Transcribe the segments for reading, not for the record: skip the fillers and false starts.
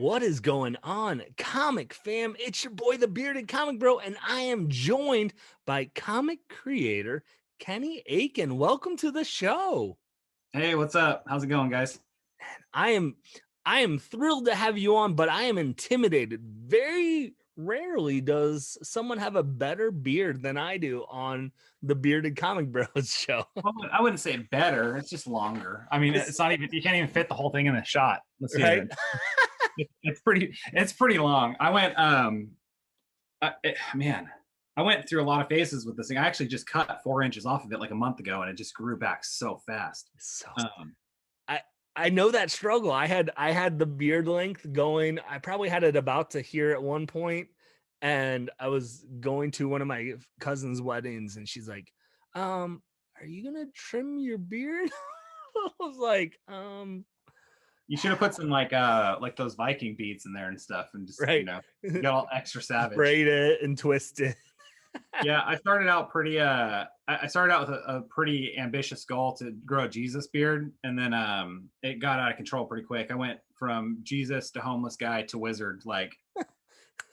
What is going on, comic fam? It's your boy, the Bearded Comic Bro, and I am joined by comic creator Kenny Aitken. Welcome to the show. Hey, what's up? How's it going, guys? I am I am thrilled to have you on, but I am intimidated. Very rarely does someone have a better beard than I do on the Bearded Comic Bros show. Well, I wouldn't say better. It's just longer. I mean, it's not even. You can't even fit the whole thing in a shot. Let's see. Right? It's pretty. It's pretty long. I went. Man, I went through a lot of phases with this thing. I actually just cut 4 inches off of it like a month ago, and it just grew back so fast. So Um, I know that struggle. I had the beard length going. I probably had it about to here at one point, and I was going to one of my cousin's weddings, and she's like, are you gonna trim your beard?" I was like, you should have put some like those Viking beads in there and stuff, and just right. got all extra savage. Braid it and twist it. Yeah, I started out pretty I started out with a pretty ambitious goal to grow a Jesus beard, and then it got out of control pretty quick. I went from Jesus to homeless guy to wizard, like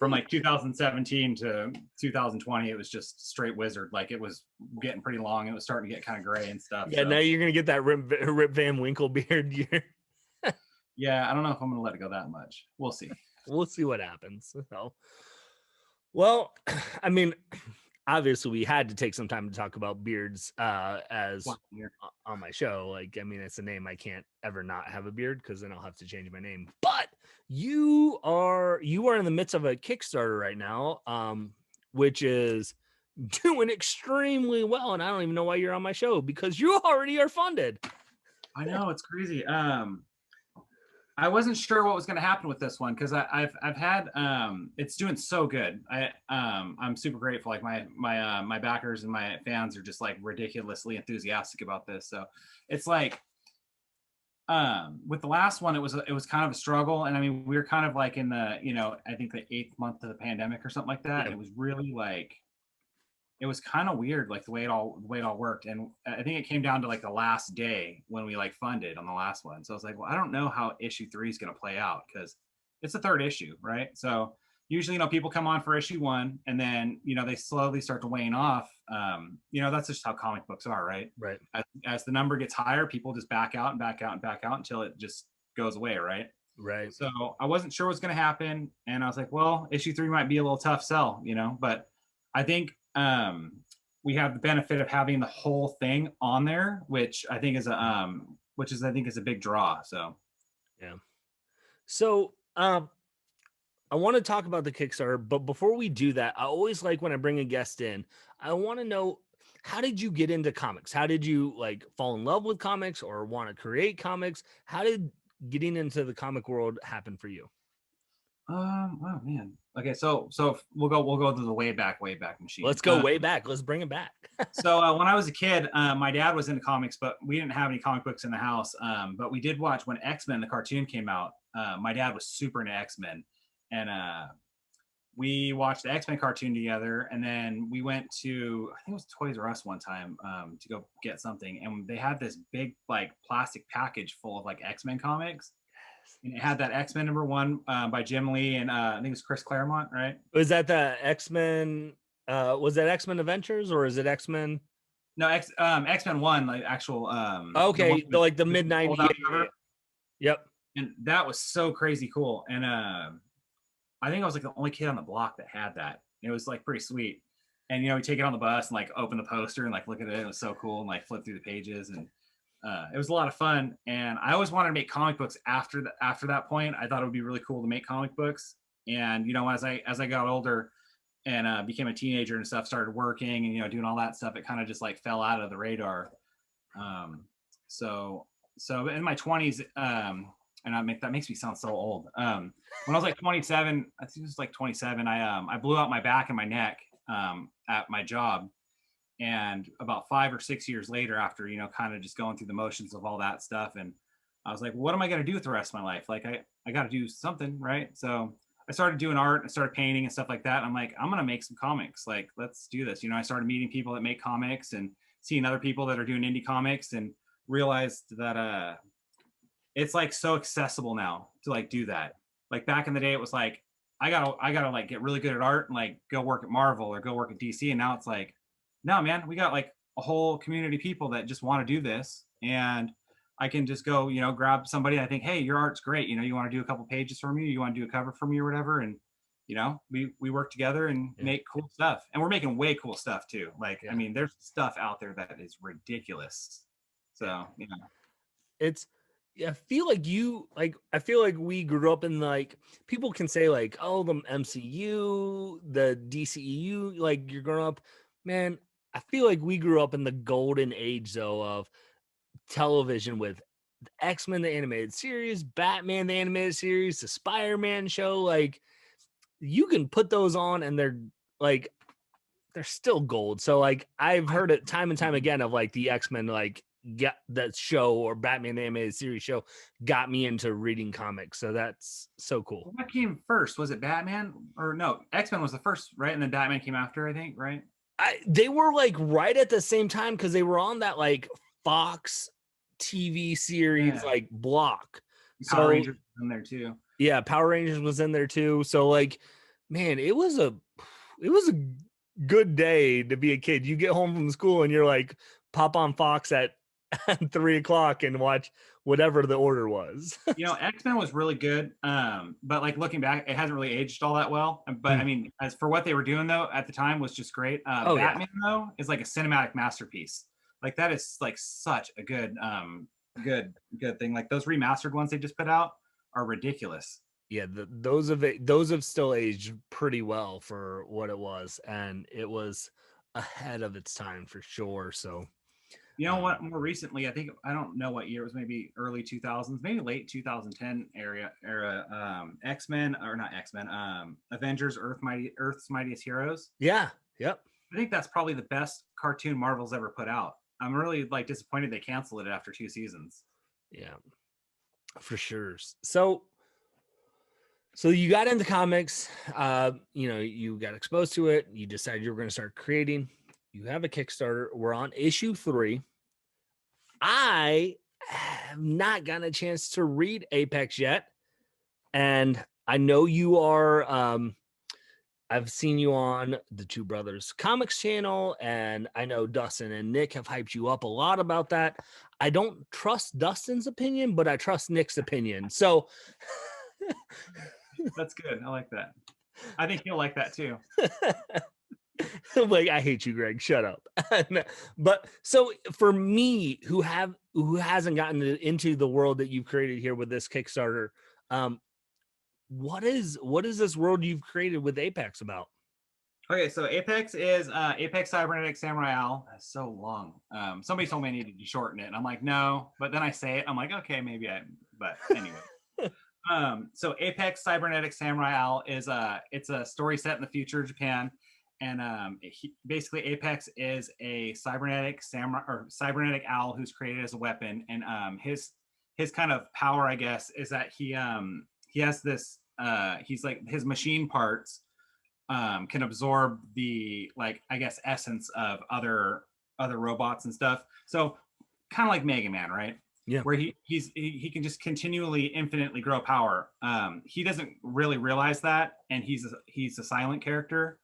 from like 2017 to 2020. It was just straight wizard. Like it was getting pretty long. It was starting to get kind of gray and stuff. Yeah, so. now you're gonna get that Rip Van Winkle beard. Yeah, I don't know if I'm gonna let it go that much. We'll see. We'll see what happens. So, well, I mean, obviously we had to take some time to talk about beards as on my show. Like, I mean, it's a name I can't ever not have a beard because then I'll have to change my name. But you are in the midst of a Kickstarter right now, which is doing extremely well, and I don't even know why you're on my show because you already are funded. I know, it's crazy. I wasn't sure what was going to happen with this one because I've had it's doing so good. I'm super grateful. Like my backers and my fans are just like ridiculously enthusiastic about this. So it's like with the last one, it was kind of a struggle, and I mean we were kind of like in the I think the 8th month of the pandemic or something like that. Yeah. It was really like it was kind of weird, like the way it all worked. And I think it came down to like the last day when we like funded on the last one. So I was like, well, I don't know how issue 3 is going to play out because it's the 3rd issue, right? So usually, people come on for issue 1 and then, they slowly start to wane off. That's just how comic books are, right? Right. As the number gets higher, people just back out and back out and back out until it just goes away, right? Right. So I wasn't sure what's going to happen. And I was like, well, issue 3 might be a little tough sell, but I think we have the benefit of having the whole thing on there, which I think is a big draw. So yeah. So I want to talk about the Kickstarter, but before we do that, I always like when I bring a guest in, I want to know, how did you get into comics? How did you like fall in love with comics or want to create comics? How did getting into the comic world happen for you? Oh man. Okay, so we'll go to the way back machine. Let's go way back. Let's bring it back. So when I was a kid, my dad was into comics, but we didn't have any comic books in the house. But we did watch when X-Men the cartoon came out. My dad was super into X-Men, and we watched the X-Men cartoon together. And then we went to, I think it was Toys R Us one time to go get something, and they had this big like plastic package full of like X-Men comics. And it had that X-Men #1 by Jim Lee and I think it was Chris Claremont, right? Was that the X-Men? Was that X-Men Adventures or is it X-Men? No, X-Men 1, like actual. Okay, the mid '90s. Yep. And that was so crazy cool. And I think I was like the only kid on the block that had that. It was like pretty sweet. And we take it on the bus and like open the poster and like look at it. It was so cool and like flip through the pages, and it was a lot of fun. And I always wanted to make comic books after that point. I thought it would be really cool to make comic books. And as I got older and became a teenager and stuff, started working and doing all that stuff, it kind of just like fell out of the radar. So in my 20s, and that makes me sound so old. When I was like 27, I think it was like 27, I blew out my back and my neck at my job. And about 5 or 6 years later, after kind of just going through the motions of all that stuff, and I was like, what am I going to do with the rest of my life? Like I got to do something, right? So I started doing art and started painting and stuff like that. And I'm like, I'm going to make some comics. Like, let's do this. I started meeting people that make comics and seeing other people that are doing indie comics, and realized that it's like so accessible now to like do that. Like back in the day, it was like I gotta like get really good at art and like go work at Marvel or go work at DC. And now it's like, no, man, we got like a whole community of people that just want to do this, and I can just go, grab somebody. I think, hey, your art's great. You want to do a couple pages for me? You want to do a cover for me or whatever? And we work together and make cool stuff, and we're making way cool stuff too. Like, I mean, there's stuff out there that is ridiculous. So, it's, I feel like we grew up in like, people can say like, oh, the MCU, the DCEU, like you're growing up, man. I feel like we grew up in the golden age though of television with X-Men the animated series, Batman the animated series, the Spider-Man show. Like you can put those on and they're still gold. So like I've heard it time and time again of like the X-Men like get that show, or Batman the animated series show got me into reading comics. So that's so cool. What came first? Was it Batman or no? X-Men was the first, right? And then Batman came after, I think, right? They were like right at the same time because they were on that like Fox TV series like block. Power Rangers was in there too. Yeah, Power Rangers was in there too. So like, man, it was a good day to be a kid. You get home from school and you're like, pop on Fox at 3:00 and watch whatever the order was. X-Men was really good. But like looking back, it hasn't really aged all that well. But I mean, as for what they were doing though at the time was just great. Batman though is like a cinematic masterpiece. Like that is like such a good thing. Like those remastered ones they just put out are ridiculous. Yeah, those have still aged pretty well for what it was, and it was ahead of its time for sure. So what, more recently, I don't know what year it was, maybe early 2000s, maybe late 2010 era, X-Men, or not X-Men, Avengers, Earth's Mightiest Heroes. Yeah. Yep. I think that's probably the best cartoon Marvel's ever put out. I'm really like disappointed they canceled it after 2 seasons. Yeah, for sure. So you got into comics, you got exposed to it. You decided you were going to start creating. You have a Kickstarter. We're on issue 3. I have not gotten a chance to read Apex yet. And I know you are, I've seen you on the Two Brothers Comics channel, and I know Dustin and Nick have hyped you up a lot about that. I don't trust Dustin's opinion, but I trust Nick's opinion. So that's good. I like that. I think he'll like that too. Like, I hate you, Greg. Shut up. But so for me, who hasn't gotten into the world that you've created here with this Kickstarter, what is this world you've created with Apex about? Okay, so Apex is Apex Cybernetic Samurai Owl. That's so long. Somebody told me I needed to shorten it, and I'm like, no. But then I say it, I'm like, okay, maybe but anyway. So Apex Cybernetic Samurai Owl is it's a story set in the future of Japan. And basically Apex is a cybernetic samurai or cybernetic owl who's created as a weapon. And his kind of power, I guess, is that he has this he's like, his machine parts can absorb the, like, I guess, essence of other robots and stuff. So kind of like Mega Man, right? Yeah. Where he can just continually infinitely grow power. He doesn't really realize that, and he's a silent character.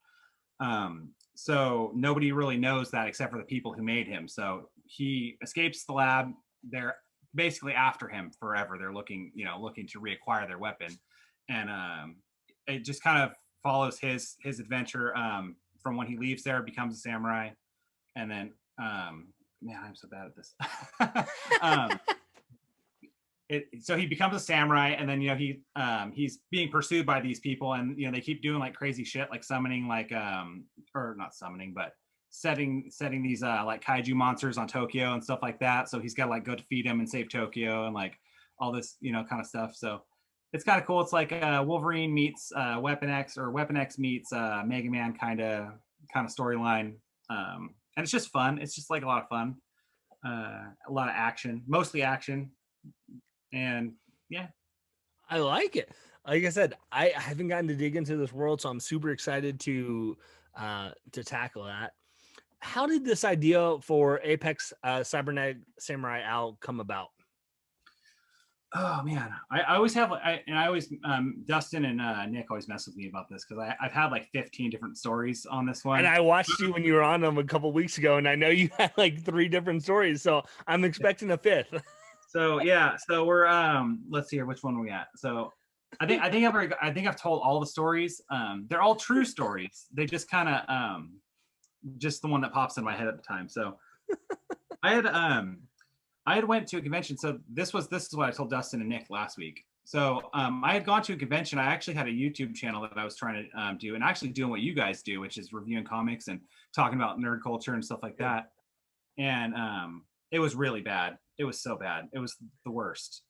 So nobody really knows that except for the people who made him. So he escapes the lab. They're basically after him forever. They're looking to reacquire their weapon. And it just kind of follows his adventure from when he leaves there, becomes a samurai. And then, man, I'm so bad at this. So he becomes a samurai, and then he's being pursued by these people, and they keep doing like crazy shit, like summoning or not summoning, but setting these like kaiju monsters on Tokyo and stuff like that. So he's got to like go defeat him and save Tokyo and like all this kind of stuff. So it's kind of cool. It's like Wolverine meets Weapon X, or Weapon X meets Mega Man kind of storyline, and it's just fun. It's just like a lot of fun, a lot of action, mostly action. And yeah, I like it. Like I said, I haven't gotten to dig into this world, so I'm super excited to tackle that. How did this idea for Apex Cybernetic Samurai Owl come about? Oh man, I always have I always Dustin and Nick always mess with me about this because I've had like 15 different stories on this And one. I watched you when you were on them a couple weeks ago, and I know you had like 3 different stories, so I'm expecting a 5th. So yeah, so we're let's see here, which one are we at? So I think I've told all the stories. They're all true stories. They just kind of just the one that pops in my head at the time. So I had I had went to a convention. So this is what I told Dustin and Nick last week. So I had gone to a convention. I actually had a YouTube channel that I was trying to do, and actually doing what you guys do, which is reviewing comics and talking about nerd culture and stuff like that. And it was really bad. It was so bad. It was the worst.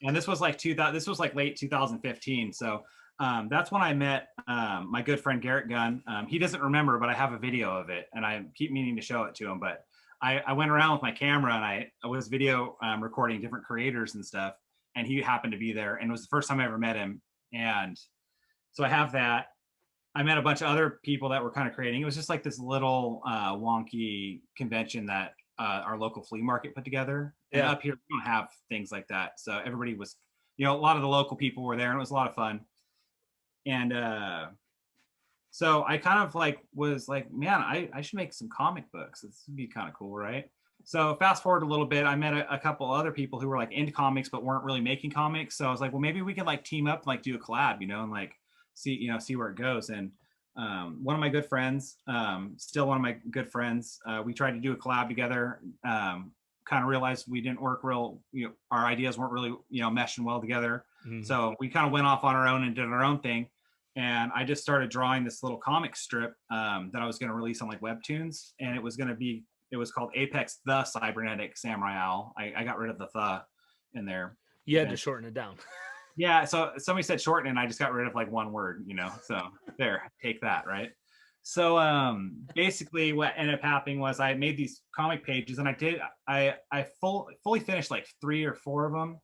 And this was like 2000. This was like late 2015. So that's when I met my good friend Garrett Gunn. He doesn't remember, but I have a video of it, and I keep meaning to show it to him. But I went around with my camera and I was video recording different creators and stuff, and he happened to be there, and it was the first time I ever met him. And so I have that. I met a bunch of other people that were kind of creating. It was just like this little wonky convention that our local flea market put together. And up here, we don't have things like that. So everybody was, a lot of the local people were there, and it was a lot of fun. And so I kind of was like, man, I should make some comic books. This would be kind of cool, right? So fast forward a little bit, I met a couple other people who were like into comics but weren't really making comics. So I was like, well, maybe we can like team up and like do a collab, and like see where it goes. And one of my good friends, still one of my good friends, we tried to do a collab together. Kind of realized we didn't work real, our ideas weren't really, meshing well together. Mm-hmm. So we kind of went off on our own and did our own thing. And I just started drawing this little comic strip that I was going to release on like Webtoons. And it was called Apex the Cybernetic Samurai Owl. I got rid of the in there. You had to shorten it down. Yeah, so somebody said shorten, and I just got rid of like one word, so there, take that, right? So basically what ended up happening was I made these comic pages, and I fully finished like 3 or 4 of them.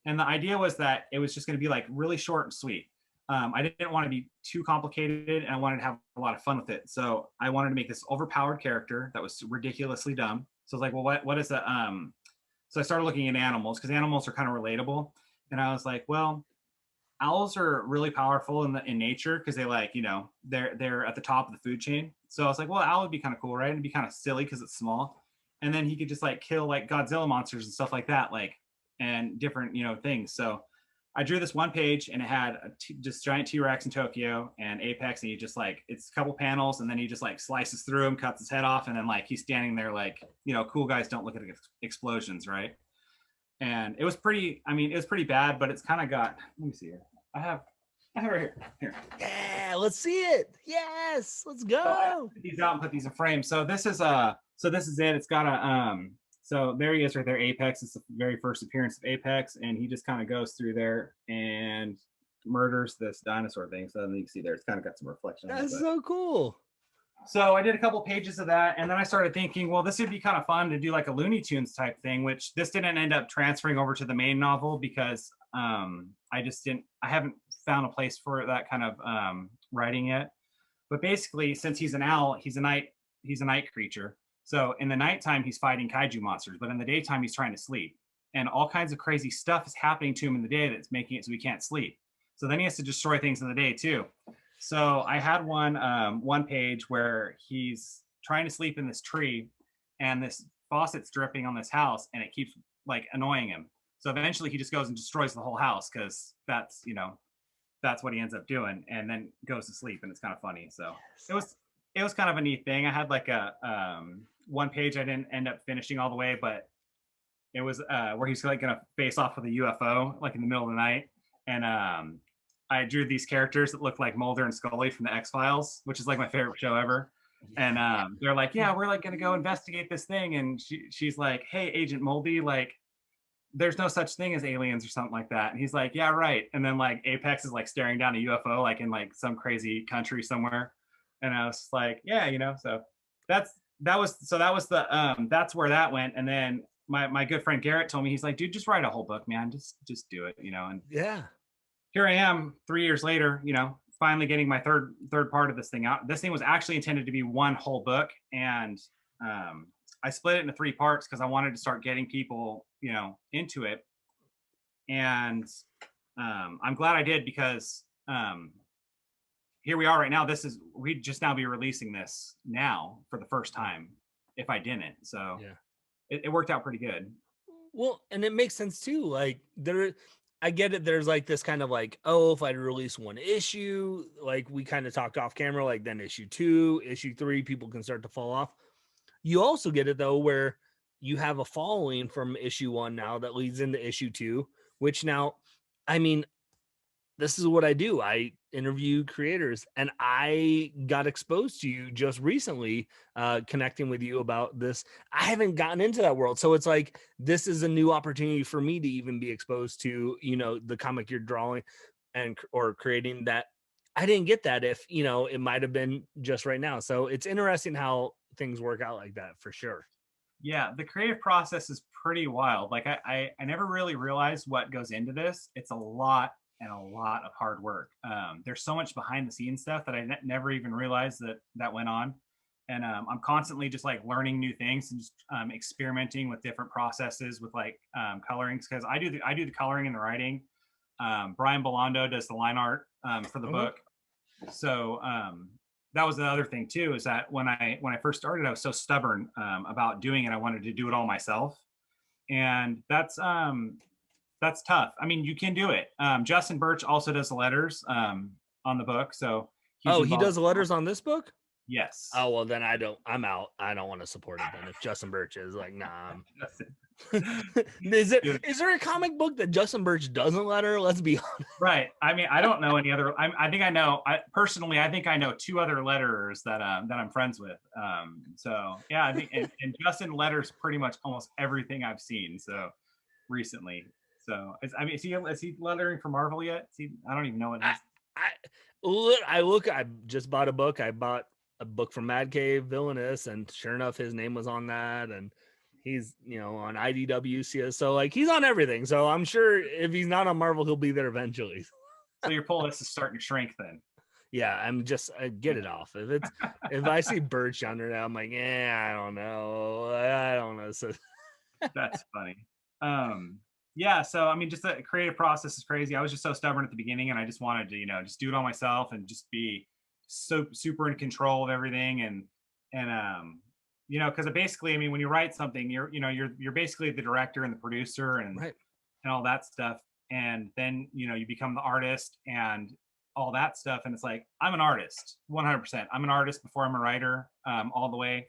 And the idea was that it was just going to be like really short and sweet. I didn't want to be too complicated, and I wanted to have a lot of fun with it. So I wanted to make this overpowered character that was ridiculously dumb. So I was like, well, what is the so I started looking at animals, because animals are kind of relatable. And I was like, well, owls are really powerful in nature, because they they're at the top of the food chain. So I was like, well, owl would be kind of cool, right? It'd be kind of silly because it's small. And then he could just like kill like Godzilla monsters and stuff like that, and different, things. So I drew this one page, and it had just giant T-Rex in Tokyo and Apex, and he just it's a couple panels, and then he just slices through him, cuts his head off, and then he's standing there cool guys don't look at explosions, right? And it was pretty bad, but it's kind of got, let me see here. I have it right here. Yeah, let's see it. Yes, let's go. So I put these out and put these in frames. So this is it. It's got a so there he is right there, Apex. It's the very first appearance of Apex, and he just kind of goes through there and murders this dinosaur thing. So then you can see there, it's kind of got some reflection. That's so cool. So I did a couple pages of that, and then I started thinking, well, this would be kind of fun to do like a Looney Tunes type thing, which this didn't end up transferring over to the main novel because I haven't found a place for that kind of writing yet. But basically, since he's an owl, he's a night creature. So in the nighttime, he's fighting kaiju monsters, but in the daytime, he's trying to sleep. And all kinds of crazy stuff is happening to him in the day that's making it so he can't sleep. So then he has to destroy things in the day too. So I had one page where he's trying to sleep in this tree, and this faucet's dripping on this house, and it keeps annoying him. So eventually he just goes and destroys the whole house, because that's what he ends up doing, and then goes to sleep, and it's kind of funny. So it was kind of a neat thing. I had a one page I didn't end up finishing all the way, but it was where he's gonna face off with a UFO in the middle of the night, and I drew these characters that look like Mulder and Scully from the X-Files, which is my favorite show ever. And they're like, yeah, we're going to go investigate this thing. And she's like, hey, Agent Moldy, there's no such thing as aliens or something like that. And he's like, yeah, right. And then Apex is staring down a UFO, in some crazy country somewhere. And I was like, yeah, so that was that's where that went. And then my good friend Garrett told me, he's like, dude, just write a whole book, man. Just do it, and yeah. Here I am 3 years later, finally getting my third part of this thing out. This thing was actually intended to be one whole book, and I split it into 3 parts because I wanted to start getting people, into it. And I'm glad I did, because here we are right now. We'd just now be releasing this now for the first time if I didn't. So Yeah. it worked out pretty good. Well, and it makes sense too. Like I get it. There's like this kind of like, oh, if I release one issue, like we kind of talked off camera, like then issue 2, issue 3, people can start to fall off. You also get it though, where you have a following from issue 1 now that leads into issue 2, which now, I mean, this is what I do. I interview creators, and I got exposed to you just recently, connecting with you about this. I haven't gotten into that world. So it's like, this is a new opportunity for me to even be exposed to, the comic you're drawing or creating, that I didn't get that if, it might've been just right now. So it's interesting how things work out like that, for sure. Yeah, the creative process is pretty wild. Like I never really realized what goes into this. It's a lot and a lot of hard work. There's so much behind the scenes stuff that I never even realized that went on. And I'm constantly just like learning new things and just experimenting with different processes with like colorings, because I do the coloring and the writing. Brian Belando does the line art for the book. So that was the other thing too, is that when I first started, I was so stubborn about doing it. I wanted to do it all myself, and that's tough. I mean, you can do it. Justin Birch also does the letters on the book. So he does the letters on this book? Yes. Oh, well, then I'm out. I don't want to support it then. If Justin Birch is like, nah. Is there a comic book that Justin Birch doesn't letter? Let's be honest. Right. I mean, I don't know any other. I think I know. I think I know 2 other letterers that I'm friends with. So yeah, I think and Justin letters pretty much almost everything I've seen. So recently. So is he lettering for Marvel yet? I don't even know what. I just bought a book. I bought a book from Mad Cave Villainous, and sure enough, his name was on that, and he's on IDW. So like, he's on everything. So I'm sure if he's not on Marvel, he'll be there eventually. So your pull list is starting to shrink then. Yeah, I'm just get it off. If I see Birch under that, I'm like, I don't know. So that's funny. Yeah, so I mean, just the creative process is crazy. I was just so stubborn at the beginning, and I just wanted to, just do it all myself and just be so super in control of everything. And because basically, I mean, when you write something, you're basically the director and the producer and right. and all that stuff. And then you become the artist and all that stuff. And it's like, I'm an artist, 100%. I'm an artist before I'm a writer, all the way.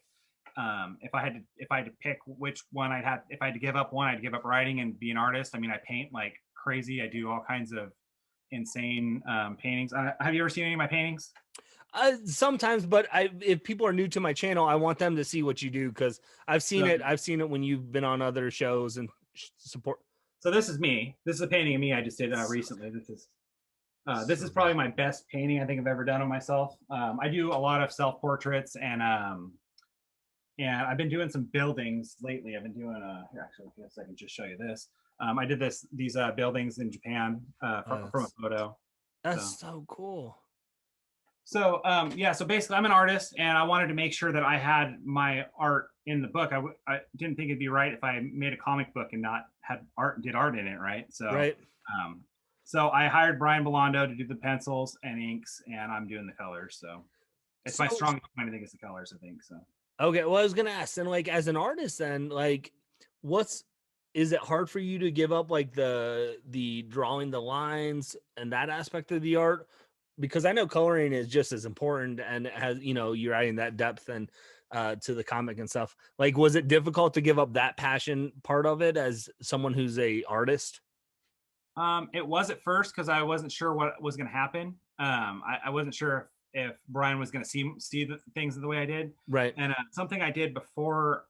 If I had to pick which one if I had to give up one, I'd give up writing and be an artist. I mean, I paint like crazy. I do all kinds of insane paintings. Have you ever seen any of my paintings? Sometimes, but if people are new to my channel, I want them to see what you do, because I've seen it. I've seen it when you've been on other shows and support. So this is me. This is a painting of me I just did recently. This is probably my best painting I think I've ever done of myself. I do a lot of self portraits, and I've been doing some buildings lately. I've been doing here, actually, I guess I can just show you this. I did these buildings in Japan from a photo. That's so cool. So so basically, I'm an artist, and I wanted to make sure that I had my art in the book. I didn't think it'd be right if I made a comic book and not did art in it, right? So right. So I hired Brian Belando to do the pencils and inks, and I'm doing the colors. So it's my strongest point, I think, is the colors, I think. So okay, well, I was gonna ask, then, like, as an artist, then, like, is it hard for you to give up like the drawing the lines and that aspect of the art? Because I know coloring is just as important, and it has, you're adding that depth and to the comic and stuff. Like, was it difficult to give up that passion part of it as someone who's a artist? It was at first, because I wasn't sure what was going to happen. I wasn't sure if Brian was going to see the things the way I did. Right. And something I did before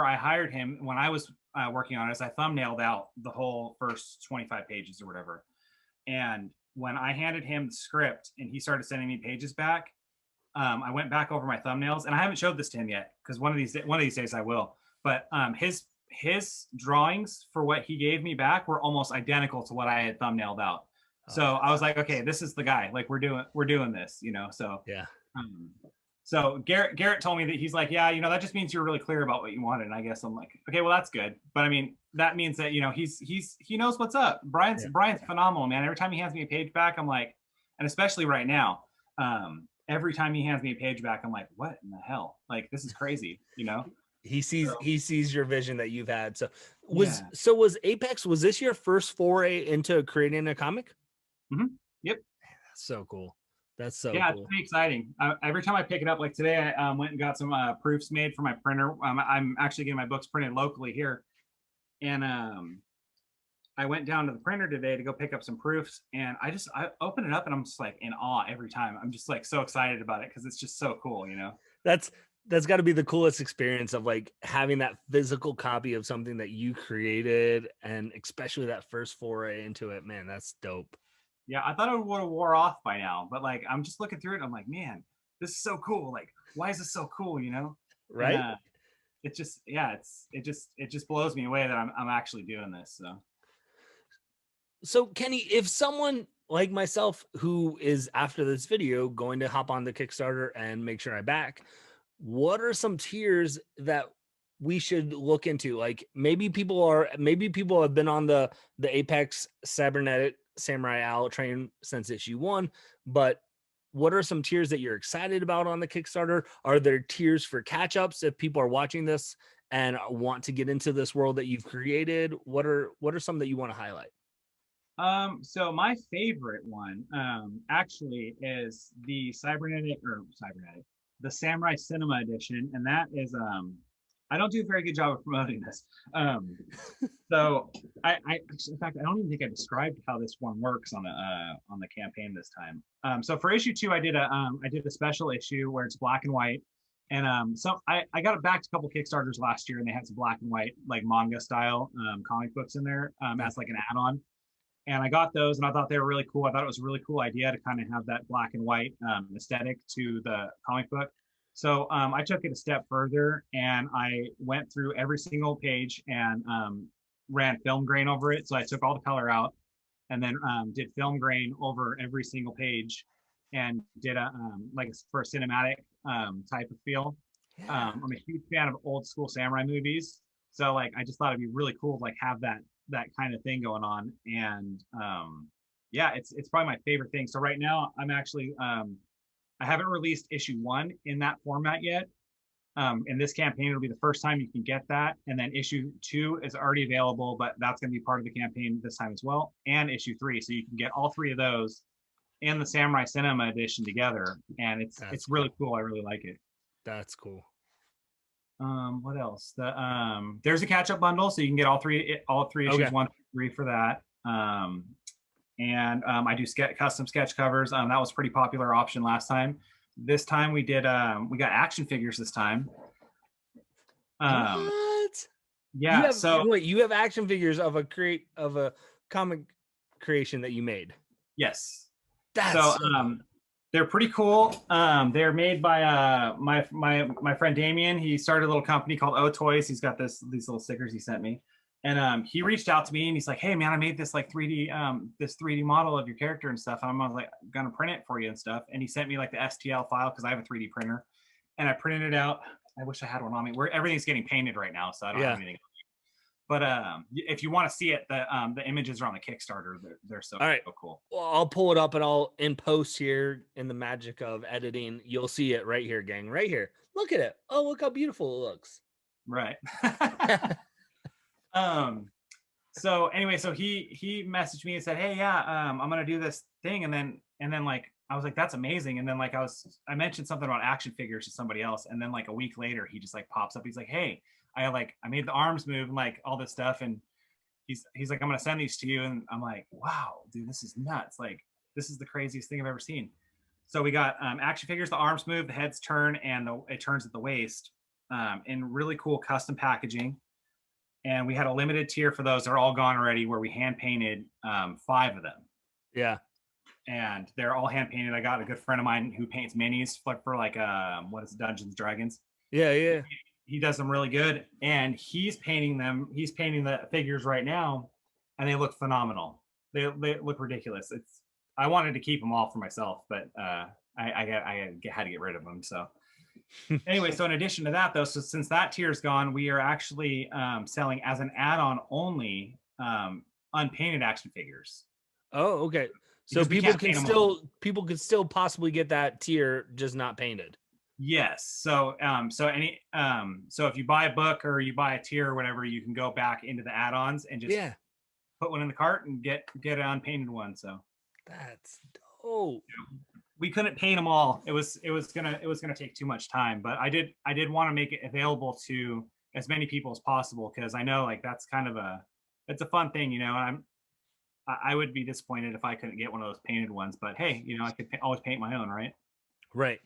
I hired him, when I was working on it, is I thumbnailed out the whole first 25 pages or whatever. And when I handed him the script and he started sending me pages back, I went back over my thumbnails, and I haven't showed this to him yet, because one of these days I will. But his drawings for what he gave me back were almost identical to what I had thumbnailed out. So I was like, okay, this is the guy. Like, we're doing this, So yeah. So Garrett told me that he's like, yeah, that just means you're really clear about what you wanted. And I guess I'm like, okay, well, that's good. But I mean, that means that, you know, he knows what's up. Brian's phenomenal, man. Every time he hands me a page back, I'm like, and especially right now, every time he hands me a page back, I'm like, what in the hell? Like, this is crazy, you know? He sees your vision that you've had. So was Apex, was this your first foray into creating a comic? Yep. That's so cool. That's so cool. It's pretty exciting. Every time I pick it up, like today, I went and got some proofs made for my printer. I'm actually getting my books printed locally here. And I went down to the printer today to go pick up some proofs, and I open it up and I'm just like in awe every time. I'm just like so excited about it because it's just so cool, you know. That's got to be the coolest experience of like having that physical copy of something that you created, and especially that first foray into it. Man, that's dope. Yeah, I thought it would have wore off by now, but like I'm just looking through it and I'm like, man, this is so cool. Like, why is this so cool, you know? Right. And, it just blows me away that I'm actually doing this. So Kenny, if someone like myself who is after this video going to hop on the Kickstarter and make sure I back, what are some tiers that we should look into? Like maybe people have been on the Apex Cybernetic Samurai Owl train since issue 1, but what are some tiers that you're excited about on the Kickstarter? Are there tiers for catch-ups if people are watching this and want to get into this world that you've created? What are some that you want to highlight? So my favorite one actually is the the Samurai Cinema Edition, and that is I don't do a very good job of promoting this. So in fact, I don't even think I described how this one works on the campaign this time. So for issue 2, I did a special issue where it's black and white, and so I got it back to a couple Kickstarters last year, and they had some black and white like manga style comic books in there as like an add-on. And I got those, and I thought they were really cool. I thought it was a really cool idea to kind of have that black and white aesthetic to the comic book. So I took it a step further, and I went through every single page and ran film grain over it. So I took all the color out, and then did film grain over every single page, and did a like for a cinematic type of feel. Yeah. I'm a huge fan of old school samurai movies, so like I just thought it'd be really cool to like have that kind of thing going on. And yeah, it's probably my favorite thing. So right now I'm actually I haven't released issue 1 in that format yet. In this campaign, it'll be the first time you can get that, and then issue 2 is already available, but that's going to be part of the campaign this time as well, and issue 3, so you can get all 3 of those and the Samurai Cinema Edition together, and it's really cool. I really like it. That's cool. What else? There's a catch-up bundle, so you can get all three issues 1 through 3 for that. And I do custom sketch covers. That was a pretty popular option last time. This time we got action figures this time. What? Yeah. You have action figures of a comic creation that you made. Yes. They're pretty cool. They're made by my friend Damien. He started a little company called O Toys. He's got these little stickers he sent me, and he reached out to me and he's like, "Hey man, I made this like 3D model of your character and stuff. And I'm like gonna print it for you and stuff." And he sent me like the STL file because I have a 3D printer, and I printed it out. I wish I had one on me. Everything's getting painted right now, so I don't have anything. But if you want to see it, the images are on the Kickstarter. They're so cool. Well, I'll pull it up and I'll in post here in the magic of editing. You'll see it right here, gang. Right here. Look at it. Oh, look how beautiful it looks. Right. So anyway, so he messaged me and said, "Hey, yeah, I'm gonna do this thing," and then like I was like, "That's amazing," and then like I mentioned something about action figures to somebody else, and then like a week later, he just like pops up. He's like, "Hey, I made the arms move and like all this stuff," and he's like, "I'm gonna send these to you," and I'm like, "Wow, dude, this is nuts! Like, this is the craziest thing I've ever seen." So we got action figures, the arms move, the heads turn, and it turns at the waist, in really cool custom packaging. And we had a limited tier for those. They're all gone already, where we hand painted 5 of them. Yeah. And they're all hand painted. I got a good friend of mine who paints minis for like what is it, Dungeons Dragons. Yeah. He does them really good, and he's painting the figures right now, and they look phenomenal. They look ridiculous. I wanted to keep them all for myself, but I had to get rid of them. So Anyway, so in addition to that, though, so since that tier is gone, we are actually selling as an add-on only unpainted action figures Oh, okay. So because we can't paint them all. people can still possibly get that tier, just not painted. Yes. So so if you buy a book or you buy a tier or whatever, you can go back into the add-ons and just Yeah, put one in the cart and get an unpainted one. So that's dope. we couldn't paint them all. It was gonna take too much time, but I did want to make it available to as many people as possible because I know like that's kind of it's a fun thing, you know. I would be disappointed if I couldn't get one of those painted ones, but hey, you know, I could always paint my own, right? Right.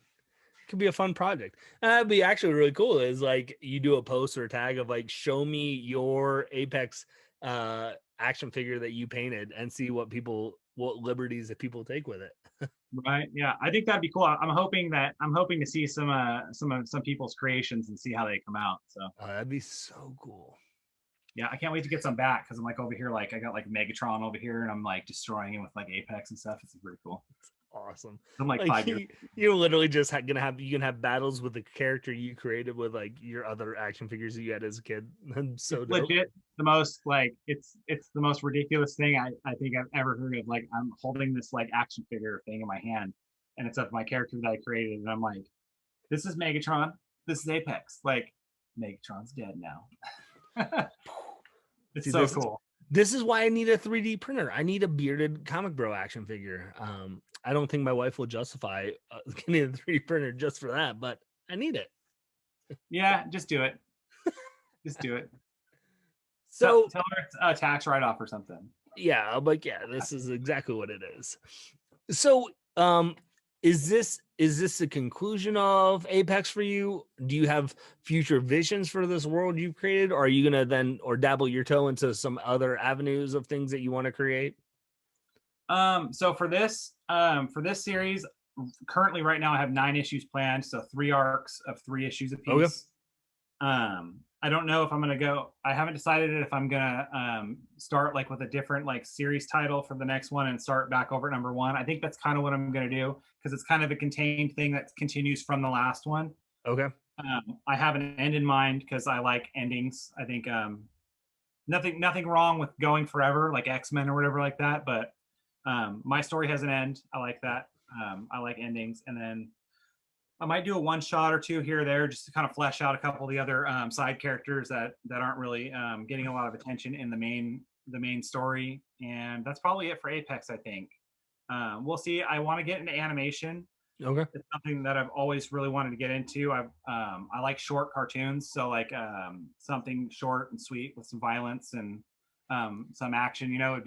Could be a fun project. That'd be actually really cool. Is like you do a post or a tag of like, show me your Apex action figure that you painted and see what liberties that people take with it. Right. Yeah, I think that'd be cool. I'm hoping to see some people's creations and see how they come out. So That'd be so cool. yeah, I can't wait to get some back because I'm like over here, like I got like Megatron over here, and I'm like destroying him with like Apex and stuff. It's pretty cool. Awesome. I'm like 5 years. You're literally just you can have battles with the character you created with like your other action figures that you had as a kid. So dope. Legit the most like it's the most ridiculous thing I think I've ever heard of. Like I'm holding this like action figure thing in my hand, and it's of my character that I created, and I'm like, this is Megatron, this is Apex. Like Megatron's dead now. It's See, so cool. This is why I need a 3D printer. I need a bearded comic bro action figure. I don't think my wife will justify getting a 3D printer just for that, but I need it. Yeah, just do it. Just do it. So tell her it's a tax write-off or something. Yeah, I'm like, yeah, this is exactly what it is. So, is this the conclusion of Apex for you? Do you have future visions for this world you've created, or are you gonna then or dabble your toe into some other avenues of things that you want to create? So for this series, currently right now I have 9 issues planned, so 3 arcs of 3 issues apiece. Okay. I don't know if I'm gonna go. I haven't decided if I'm gonna start like with a different like series title for the next one and start back over at number 1. I think that's kind of what I'm gonna do because it's kind of a contained thing that continues from the last one. Okay. I have an end in mind because I like endings. I think nothing wrong with going forever like X-Men or whatever like that, but my story has an end. I like that. I like endings, and then I might do a 1 shot or 2 here or there just to kind of flesh out a couple of the other side characters that aren't really getting a lot of attention in the main story. And that's probably it for Apex, I think. We'll see. I want to get into animation. Okay. It's something that I've always really wanted to get into. I like short cartoons, so like something short and sweet with some violence and some action, you know, would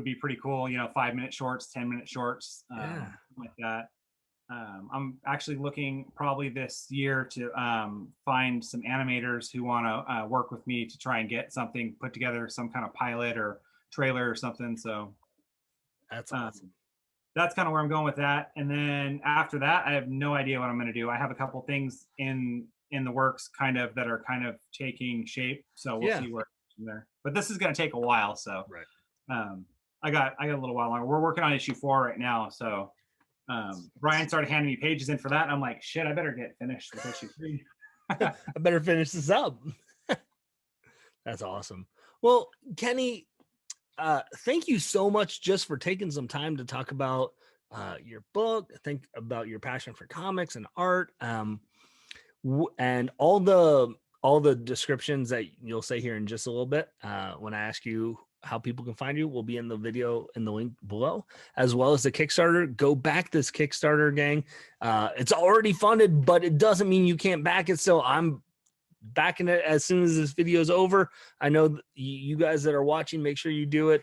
be pretty cool. You know, 5-minute shorts, 10-minute shorts, like that. I'm actually looking probably this year to find some animators who want to work with me to try and get something put together, some kind of pilot or trailer or something. So that's awesome. That's kind of where I'm going with that. And then after that, I have no idea what I'm going to do. I have a couple things in the works kind of that are kind of taking shape. So we'll see where from there. But this is going to take a while. So I got a little while longer. We're working on issue 4 right now. So Brian started handing me pages in for that, and I'm like, shit, I better get finished with issue 3. I better finish this up. That's awesome. Well, Kenny, thank you so much just for taking some time to talk about your book, think about your passion for comics and art, and all the descriptions that you'll say here in just a little bit when I ask you how people can find you will be in the video in the link below, as well as the Kickstarter. Go back this Kickstarter, gang. It's already funded, but it doesn't mean you can't back it. So I'm backing it as soon as this video is over. I know you guys that are watching, make sure you do it.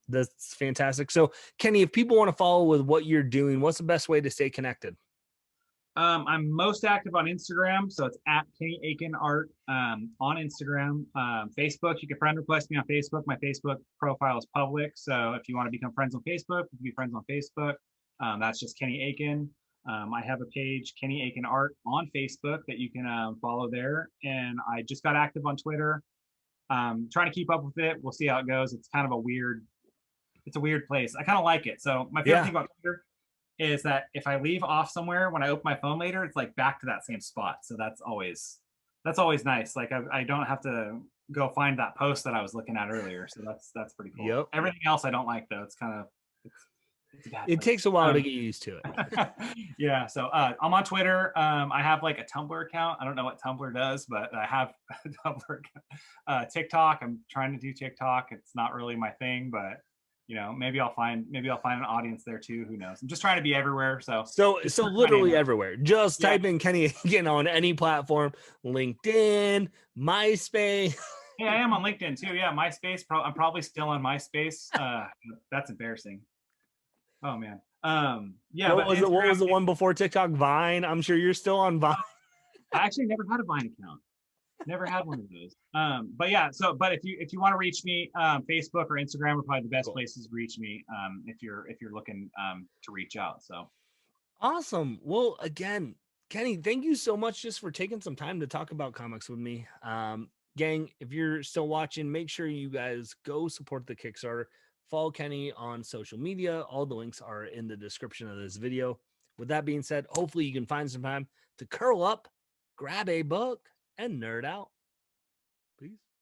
That's fantastic. So Kenny, if people want to follow with what you're doing, what's the best way to stay connected? I'm most active on Instagram, so it's at Kenny Aitken Art on Instagram. Facebook, you can friend request me on Facebook. My Facebook profile is public, so if you want to become friends on Facebook, you can be friends on Facebook. That's just Kenny Aitken. I have a page, Kenny Aitken Art, on Facebook that you can follow there. And I just got active on Twitter. Trying to keep up with it. We'll see how it goes. It's kind of a weird place. I kind of like it. So my favorite thing about Twitter is that if I leave off somewhere, when I open my phone later, it's like back to that same spot. So that's always nice. Like I don't have to go find that post that I was looking at earlier. So that's pretty cool. Yep. Everything else I don't like though. It's kind of it's a bad It place. takes a while to get used to it. Yeah. So I'm on Twitter. I have like a Tumblr account. I don't know what Tumblr does, but I have a Tumblr account. TikTok. I'm trying to do TikTok. It's not really my thing, but you know, maybe I'll find an audience there too. Who knows? I'm just trying to be everywhere. So literally everywhere. Just Yeah. type in Kenny Aitken on any platform, LinkedIn, MySpace. Yeah, I am on LinkedIn too. Yeah, MySpace. I'm probably still on MySpace. That's embarrassing. Oh man. Yeah. What was the one before TikTok? Vine. I'm sure you're still on Vine. I actually never had a Vine account. Never had one of those. But yeah. But if you want to reach me, Facebook or Instagram are probably the best places to reach me. If you're looking to reach out. So. Awesome. Well, again, Kenny, thank you so much just for taking some time to talk about comics with me. Gang, if you're still watching, make sure you guys go support the Kickstarter. Follow Kenny on social media. All the links are in the description of this video. With that being said, hopefully you can find some time to curl up, grab a book, and nerd out.